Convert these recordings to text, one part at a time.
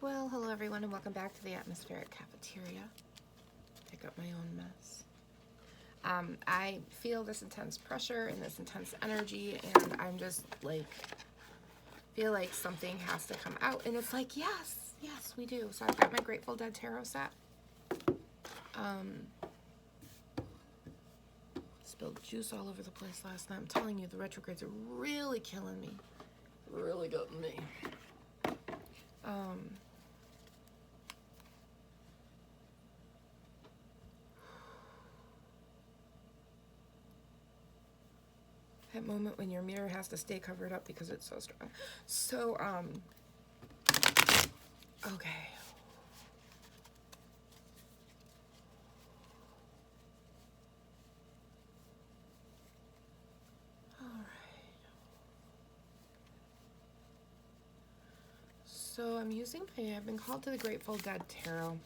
Well, hello everyone and welcome back to the Atmospheric Cafeteria. Pick up my own mess. I feel this intense pressure and this intense energy, and I'm just like, feel like something has to come out, and it's like, yes, we do. So I've got my Grateful Dead tarot set. Spilled juice all over the place last night. I'm telling you, the retrogrades are really killing me. Really getting me. That moment when your mirror has to stay covered up because it's so strong. So, okay. So I'm using I've been called to the Grateful Dead Tarot.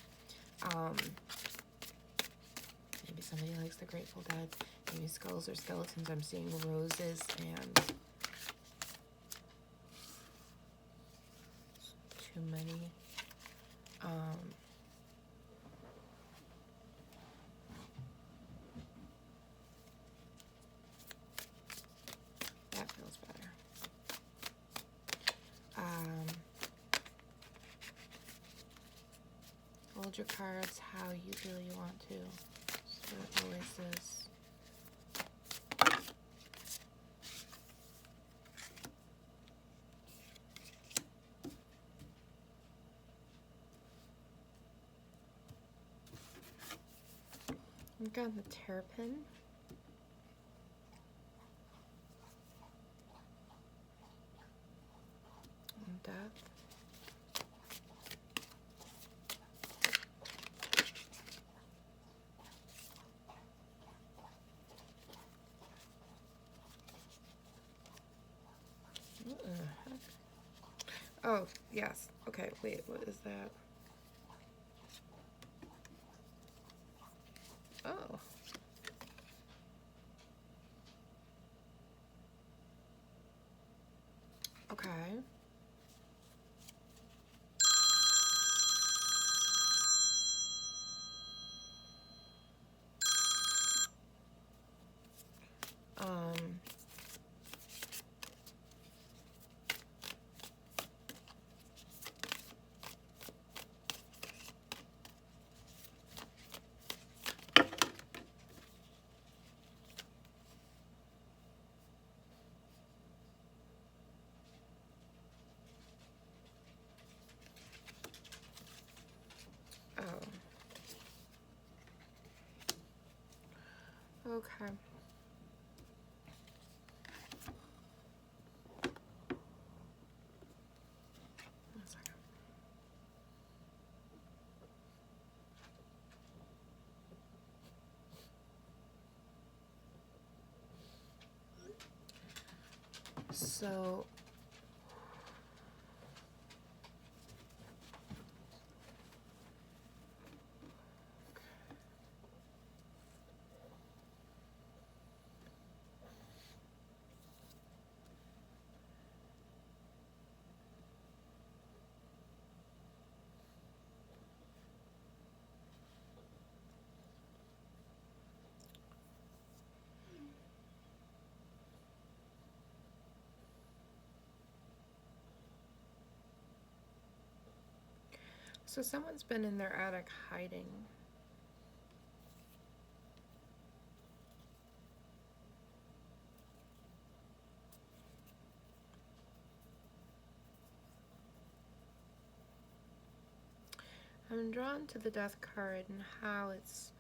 Maybe somebody likes the Grateful Dead. Maybe skulls or skeletons. I'm seeing roses and too many. That feels better. Hold your cards how you feel you want to. So it always is. I've got the terrapin. And death. What the heck? Oh, yes. Okay, wait, what is that? Oh. Okay. Okay. One second. So someone's been in their attic hiding. I'm drawn to the death card and how it's,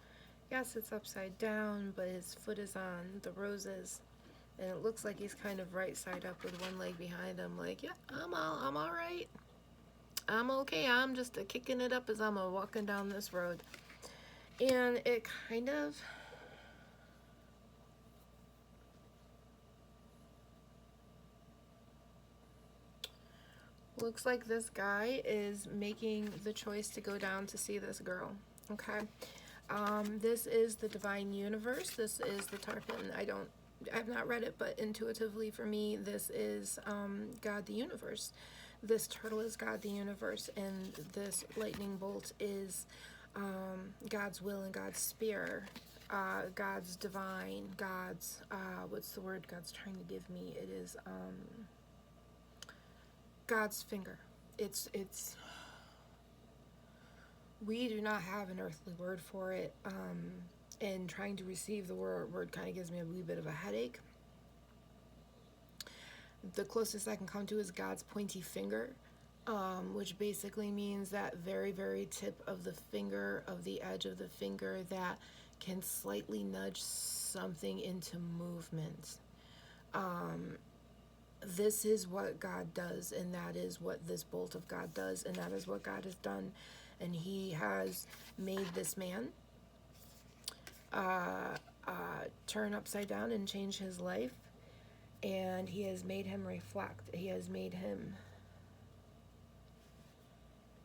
yes, it's upside down, but his foot is on the roses. And it looks like he's kind of right side up with one leg behind him, like, yeah, I'm all right. I'm okay. I'm just kicking it up as I'm walking down this road. And it kind of looks like this guy is making the choice to go down to see this girl. Okay. This is the Divine Universe. This is the Tarpon. I've not read it, but intuitively for me, this is God the Universe. this turtle is God the universe, and this lightning bolt is God's will and God's spear, God's divine, God's, what's the word God's trying to give me? It is God's finger. It's we do not have an earthly word for it, and trying to receive the word kind of gives me a wee bit of a headache. The closest I can come to is God's pointy finger, which basically means that very, very tip of the finger, of the edge of the finger, that can slightly nudge something into movement. This is what God does, and that is what this bolt of God does, and that is what God has done. And he has made this man turn upside down and change his life, and he has made him reflect. He has made him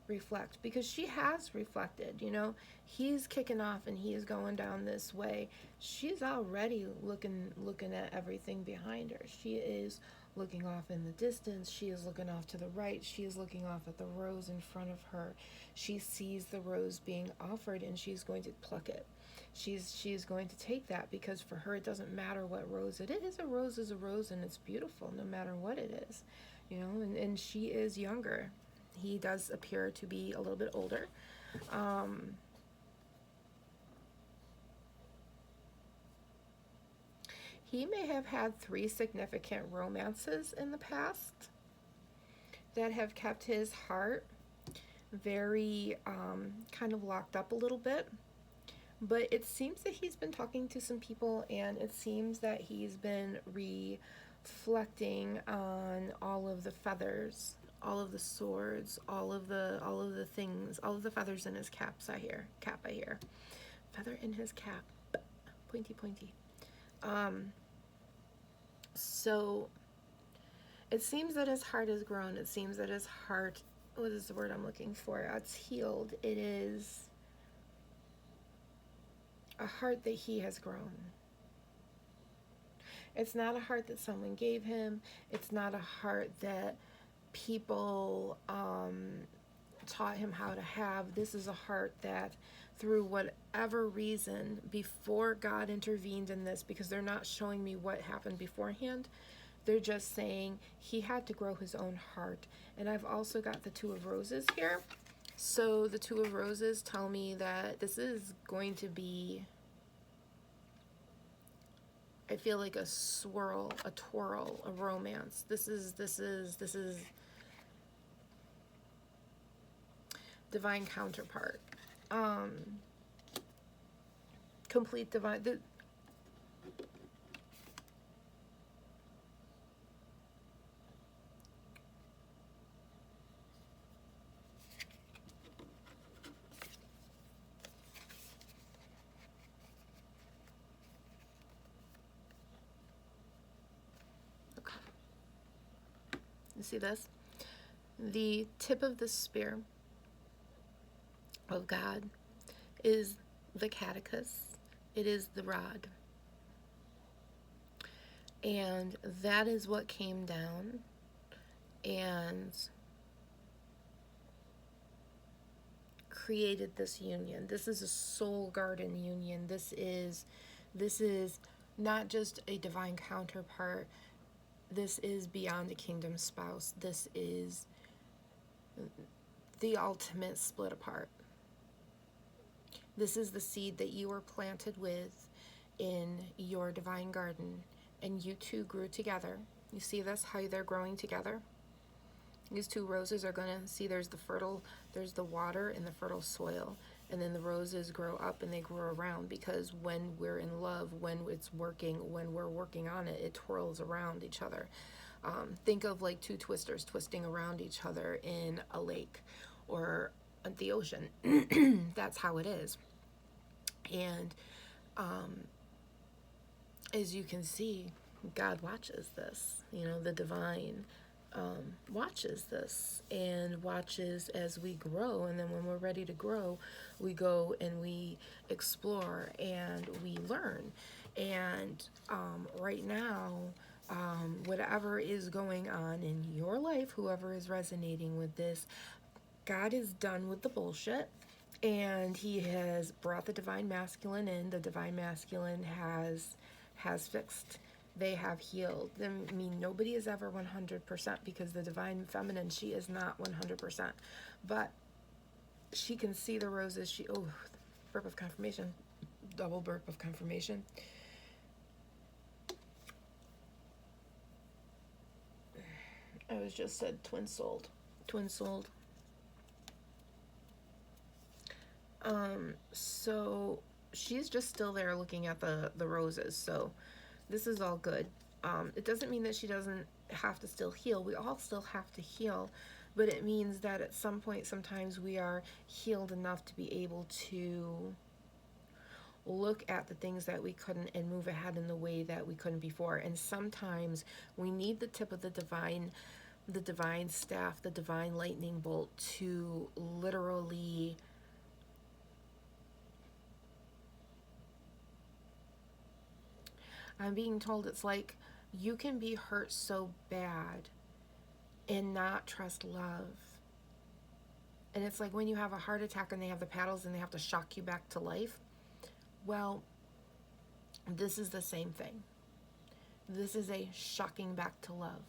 reflect, because she has reflected. You know, he's kicking off and he is going down this way. She's already looking at everything behind her. She is looking off in the distance. She is looking off to the right. She is looking off at the rose in front of her. She sees the rose being offered, and she's going to pluck it. She's going to take that, because for her it doesn't matter what rose it is. A rose is a rose, and it's beautiful no matter what it is, you know. And she is younger. He does appear to be a little bit older. He may have had 3 significant romances in the past that have kept his heart very kind of locked up a little bit. But it seems that he's been talking to some people, and it seems that he's been reflecting on all of the feathers, all of the swords, all of the things, all of the feathers in his cap. I hear feather in his cap, pointy. So it seems that his heart has grown. It seems that his heart, what is the word I'm looking for? It's healed. It is a heart that he has grown. It's not a heart that someone gave him. It's not a heart that people taught him how to have. This is a heart that, through whatever reason, before God intervened in this, because they're not showing me what happened beforehand, they're just saying he had to grow his own heart. And I've also got the 2 of Roses here. So the 2 of Roses tell me that this is going to be, I feel like, a swirl, a twirl, a romance. This is divine counterpart. Complete divine. Okay. You see this? The tip of the spear of God is the catechus. It is the rod. And that is what came down and created this union. This is a soul garden union. This is not just a divine counterpart. This is beyond a kingdom spouse. This is the ultimate split apart. This is the seed that you were planted with in your divine garden, and you two grew together. You see this, how they're growing together? These 2 roses are going to see there's the water in the fertile soil, and then the roses grow up and they grow around, because when we're in love, when we're working on it, it twirls around each other. Think of like 2 twisters twisting around each other in a lake or the ocean. That's how it is. And as you can see, God watches this. You know, the divine watches this and watches as we grow. And then when we're ready to grow, we go and we explore and we learn. And right now, whatever is going on in your life, whoever is resonating with this, God is done with the bullshit, and he has brought the divine masculine in. The divine masculine has fixed. They have healed. I mean, nobody is ever 100% because the divine feminine, she is not 100%. But she can see the roses. Burp of confirmation. Double burp of confirmation. I was just said twin-souled. Twin-souled. So she's just still there looking at the roses. So this is all good. It doesn't mean that she doesn't have to still heal. We all still have to heal, but it means that at some point, sometimes we are healed enough to be able to look at the things that we couldn't and move ahead in the way that we couldn't before. And sometimes we need the tip of the divine staff, the divine lightning bolt to literally I'm being told it's like you can be hurt so bad and not trust love. And it's like when you have a heart attack and they have the paddles and they have to shock you back to life. Well, this is the same thing. This is a shocking back to love.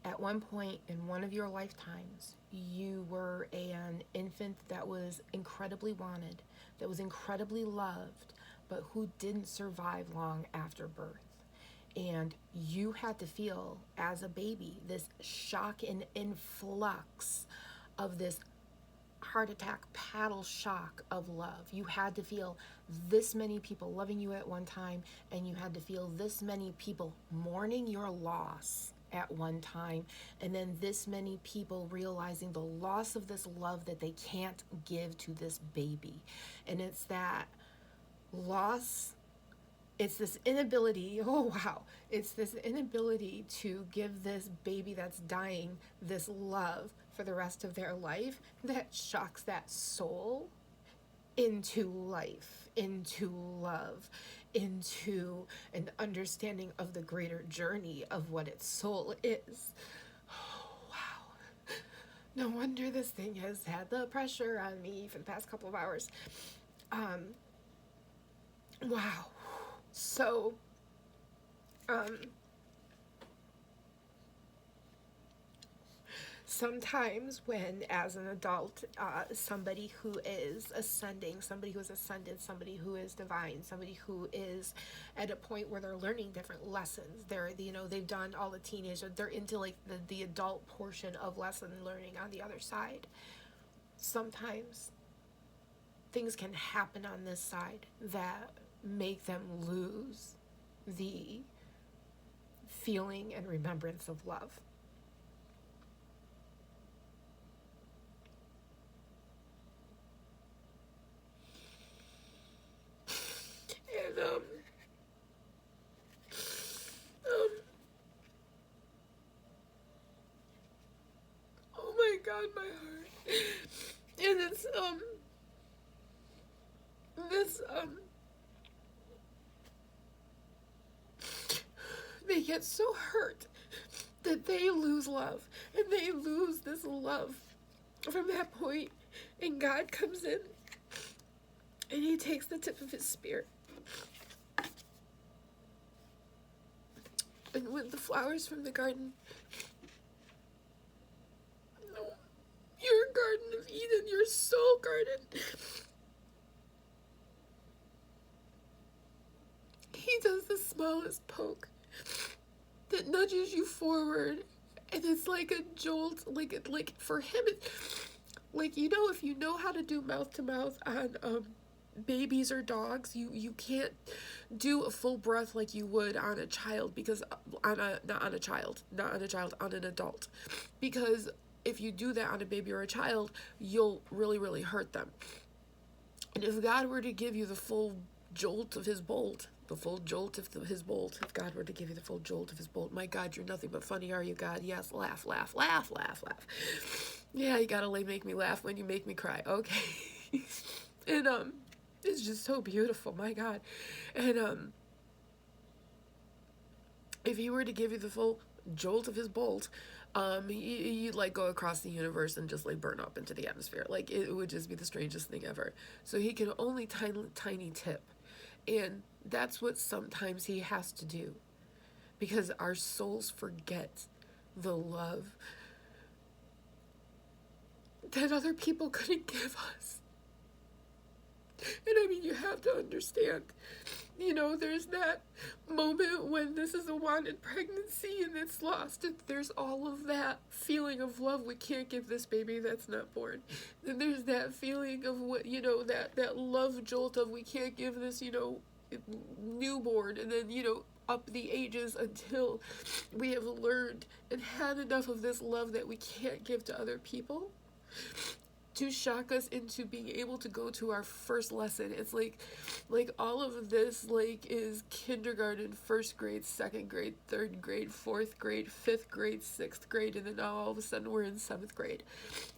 At one point in one of your lifetimes, you were an infant that was incredibly wanted, that was incredibly loved, but who didn't survive long after birth. And you had to feel, as a baby, this shock and influx of this heart attack paddle shock of love. You had to feel this many people loving you at one time, and you had to feel this many people mourning your loss at one time, and then this many people realizing the loss of this love that they can't give to this baby. And it's that loss, it's this inability, it's this inability to give this baby that's dying this love for the rest of their life that shocks that soul into life, into love, into an understanding of the greater journey of what its soul is. Oh, wow. No wonder this thing has had the pressure on me for the past couple of hours. Wow. So, sometimes when, as an adult, somebody who is ascending, somebody who is ascended, somebody who is divine, somebody who is at a point where they're learning different lessons, they've done all the teenage, they're into like the adult portion of lesson learning on the other side. Sometimes things can happen on this side that make them lose the feeling and remembrance of love. And oh my God, my heart. And it's they get so hurt that they lose love, and they lose this love from that point, and God comes in and he takes the tip of his spear, and with the flowers from the garden, your Garden of Eden, your soul garden, he does the smallest poke that nudges you forward, and it's like a jolt, like for him, like, if you know how to do mouth to mouth on babies or dogs, you can't do a full breath like you would on a child, because on an adult, because if you do that on a baby or a child, you'll really, really hurt them. And if God were to give you the full jolt of his bolt, if God were to give you the full jolt of his bolt, my God, you're nothing but funny, are you, God? Yes, laugh, laugh, laugh, laugh, laugh. Yeah, you gotta make me laugh when you make me cry. Okay. And it's just so beautiful, my God. And if he were to give you the full jolt of his bolt, you'd like go across the universe and just like burn up into the atmosphere. Like it would just be the strangest thing ever. So he can only tiny tip, and that's what sometimes he has to do, because our souls forget the love that other people couldn't give us. And I mean, you have to understand, you know, there's that moment when this is a wanted pregnancy and it's lost, and there's all of that feeling of love we can't give this baby that's not born. Then there's that feeling of what, you know, that love jolt of we can't give this, you know, newborn, and then, you know, up the ages until we have learned and had enough of this love that we can't give to other people to shock us into being able to go to our first lesson. It's like all of this like is kindergarten, first grade, second grade, third grade, fourth grade, fifth grade, sixth grade, and then now all of a sudden we're in seventh grade.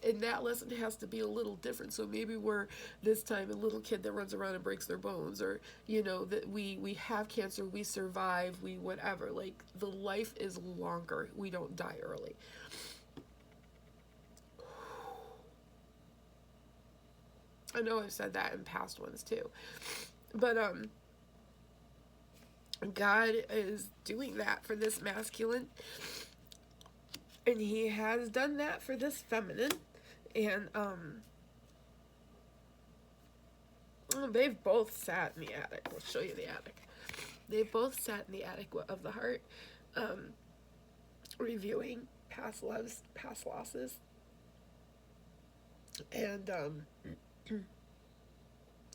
And that lesson has to be a little different. So maybe we're this time a little kid that runs around and breaks their bones, or, you know, that we have cancer, we survive, we whatever. Like the life is longer. We don't die early. I know I've said that in past ones too. But God is doing that for this masculine, and he has done that for this feminine. And they've both sat in the attic. I'll show you the attic. They've both sat in the attic of the heart, reviewing past loves, past losses, and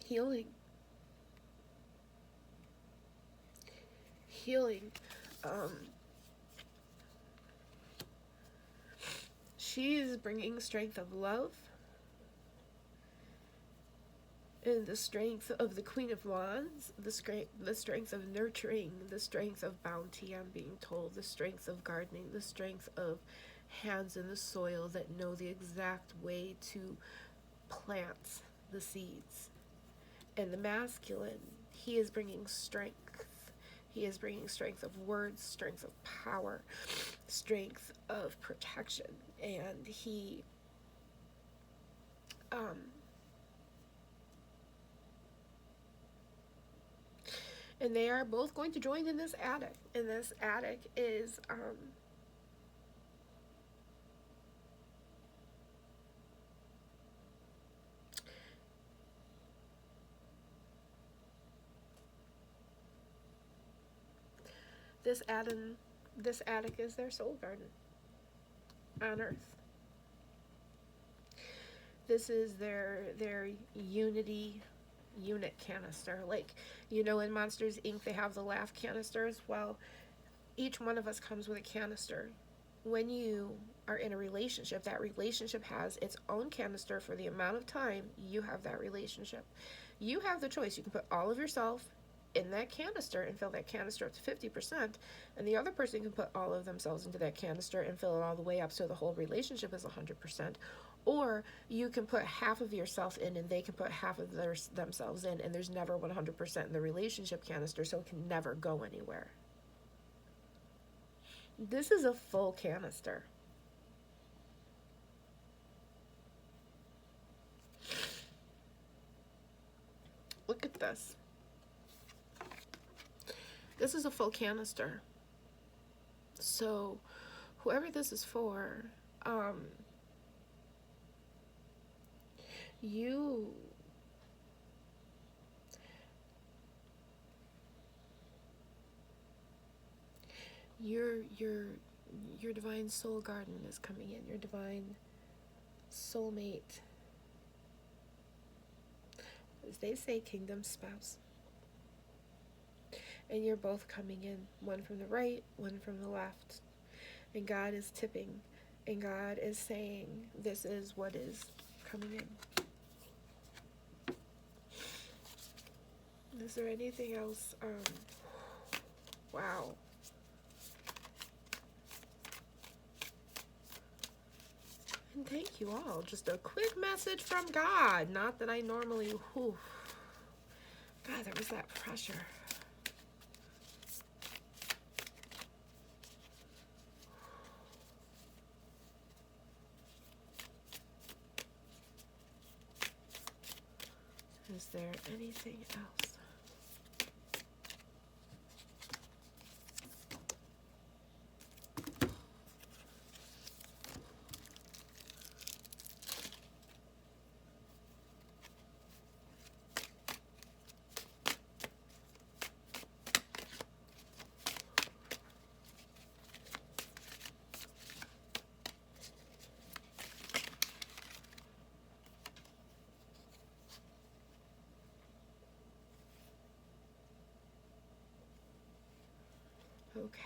healing. She's bringing strength of love, and the strength of the Queen of Wands, the strength of nurturing, the strength of bounty, I'm being told, the strength of gardening, the strength of hands in the soil that know the exact way to plant the seeds. And the masculine, he is bringing strength. He is bringing strength of words, strength of power, strength of protection. And he and they are both going to join in this attic. And this attic is this attic is their soul garden on earth. This is their unity unit canister. Like, you know, in Monsters Inc. they have the laugh canisters. Well, each one of us comes with a canister. When you are in a relationship, that relationship has its own canister for the amount of time you have that relationship. You have the choice. You can put all of yourself in that canister and fill that canister up to 50%, and the other person can put all of themselves into that canister and fill it all the way up so the whole relationship is 100%. Or you can put half of yourself in and they can put half of themselves in, and there's never 100% in the relationship canister, so it can never go anywhere. This is a full canister. Look at this. This is a full canister. So whoever this is for, your divine soul garden is coming in, your divine soulmate, as they say, kingdom spouse. And you're both coming in, one from the right, one from the left. And God is tipping, and God is saying, this is what is coming in. Is there anything else? Wow. And thank you all. Just a quick message from God. Not that I normally, whew. God, there was that pressure. Is there anything else? Okay.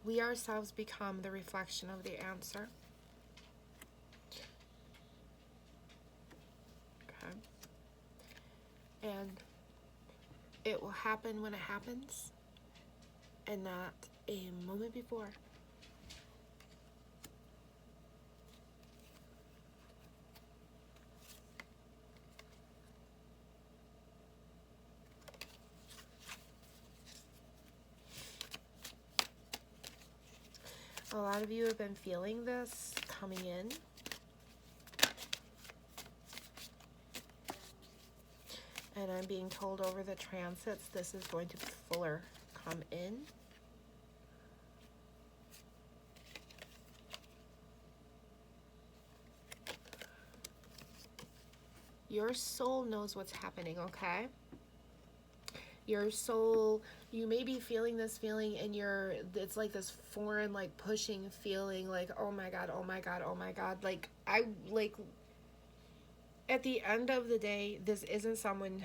We ourselves become the reflection of the answer. Okay. And it will happen when it happens, and not a moment before. A lot of you have been feeling this coming in. And I'm being told over the transits this is going to fuller come in. Your soul knows what's happening, okay? Your soul, you may be feeling this feeling and it's like this foreign, like pushing feeling, like, oh my God, oh my God, oh my God. Like, at the end of the day, this isn't someone...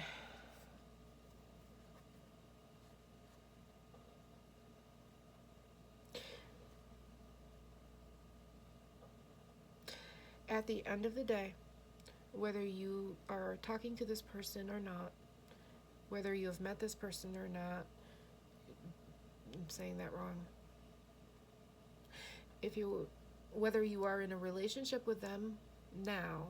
At the end of the day, whether you are talking to this person or not, whether you have met this person or not, I'm saying that wrong. Whether you are in a relationship with them now,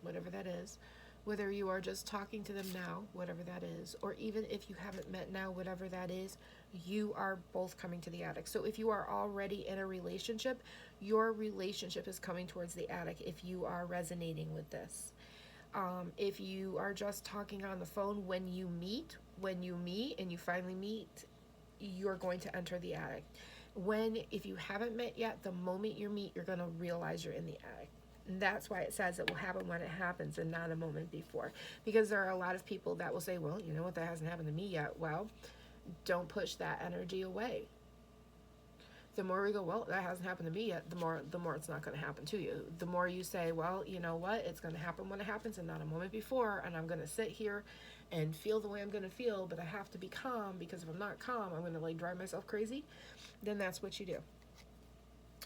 whatever that is, whether you are just talking to them now, whatever that is, or even if you haven't met now, whatever that is, you are both coming to the attic. So if you are already in a relationship, your relationship is coming towards the attic if you are resonating with this. If you are just talking on the phone when you meet and you finally meet, you're going to enter the attic. If you haven't met yet, the moment you meet, you're going to realize you're in the attic. And that's why it says it will happen when it happens and not a moment before. Because there are a lot of people that will say, well, you know what, that hasn't happened to me yet. Well, don't push that energy away. The more we go, well, that hasn't happened to me yet, the more it's not going to happen to you. The more you say, well, you know what, it's going to happen when it happens and not a moment before, and I'm going to sit here and feel the way I'm going to feel, but I have to be calm, because if I'm not calm, I'm going to like drive myself crazy, then that's what you do.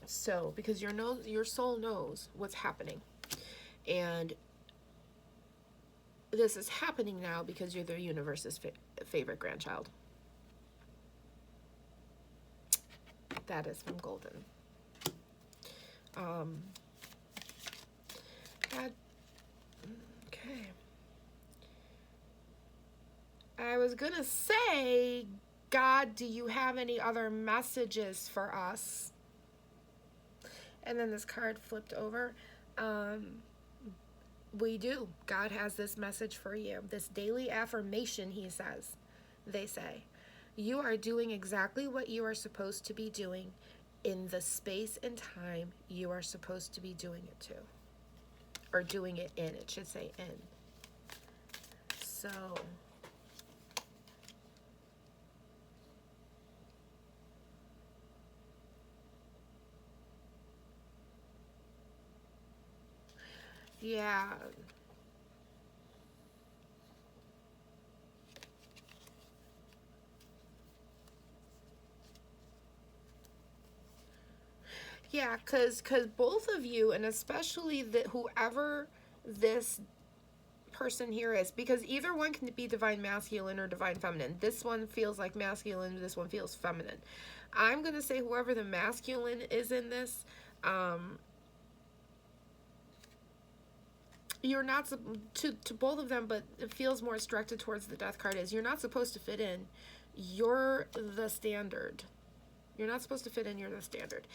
So, because your soul knows what's happening. And this is happening now because you're the universe's favorite grandchild. That is from Golden. Okay. I was gonna say, God, do you have any other messages for us? And then this card flipped over. We do. God has this message for you. This daily affirmation, they say. You are doing exactly what you are supposed to be doing in the space and time you are supposed to be doing it to. Or doing it in. It should say in. So... yeah. Yeah, because both of you, and especially whoever this person here is, because either one can be divine masculine or divine feminine. This one feels like masculine, this one feels feminine. I'm going to say whoever the masculine is in this, you're not, to both of them, but it feels more directed towards the death card, is you're not supposed to fit in. You're the standard. You're not supposed to fit in, you're the standard.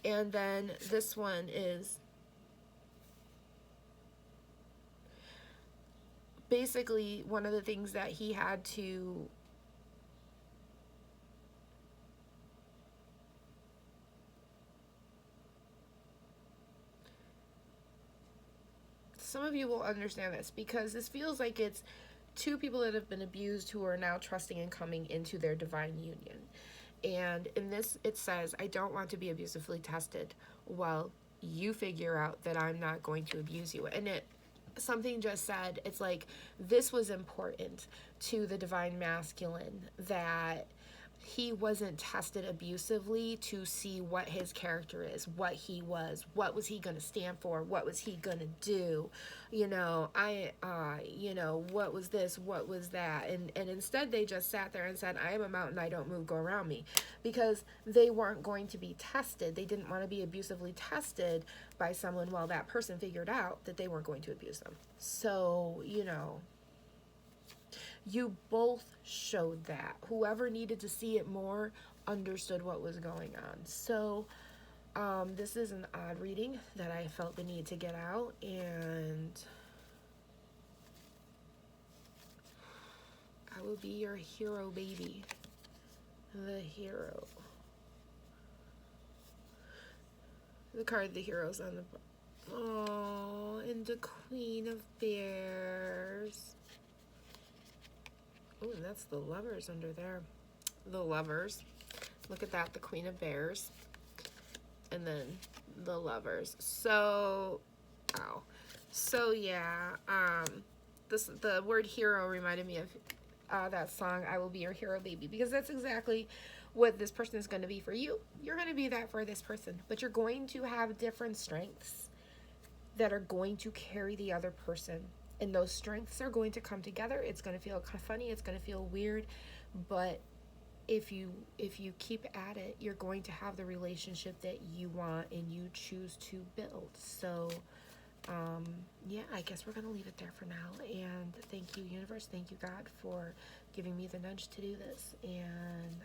And then this one is basically one of the things that he had to some of you will understand this, because this feels like it's two people that have been abused who are now trusting and coming into their divine union. And in this, it says, I don't want to be abusively tested. Well, you figure out that I'm not going to abuse you. And something just said, it's like, this was important to the divine masculine, that he wasn't tested abusively to see what his character is, what he was he going to stand for, what was he going to do, what was this, what was that, and instead they just sat there and said, I am a mountain, I don't move, go around me, because they weren't going to be tested. They didn't want to be abusively tested by someone while that person figured out that they weren't going to abuse them. So, you both showed that. Whoever needed to see it more understood what was going on. So, this is an odd reading that I felt the need to get out, and I will be your hero, baby. The hero. The card, the hero's on the... Oh, and the Queen of Bears. Oh, and that's the Lovers under there. The Lovers. Look at that, the Queen of Bears. And then the Lovers. So, ow. So, yeah, the word hero reminded me of that song, I Will Be Your Hero, Baby, because that's exactly what this person is going to be for you. You're going to be that for this person, but you're going to have different strengths that are going to carry the other person. And those strengths are going to come together. It's going to feel kind of funny. It's going to feel weird. But if you keep at it, you're going to have the relationship that you want and you choose to build. So, yeah, I guess we're going to leave it there for now. And thank you, universe. Thank you, God, for giving me the nudge to do this. And,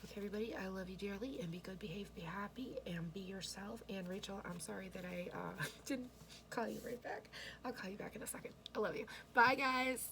okay, everybody, I love you dearly, and be good, behave, be happy, and be yourself. And Rachel, I'm sorry that I didn't call you right back. I'll call you back in a second. I love you. Bye, guys.